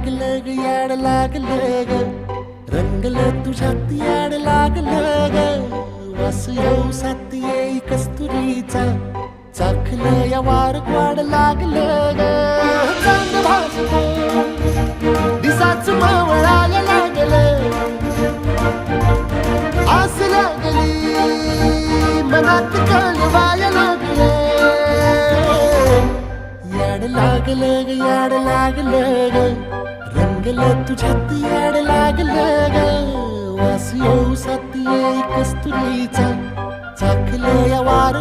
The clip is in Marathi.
लागलं ग याड लागलं ग रंगलं तुझ्यात याड लागलं ग वास येऊ सात येई कस्तुरीचा चाखलं या वार वाड लागलं ग चांग भासतो दिसाच मावळायला लागलं आस लागली मनात कळवायला लागलं याड लागलं ग याड लागलं ग रंगलं तुझ्यात याड लागलं ग वास येऊ सात येई कस्तुरीचा चाखलं या वार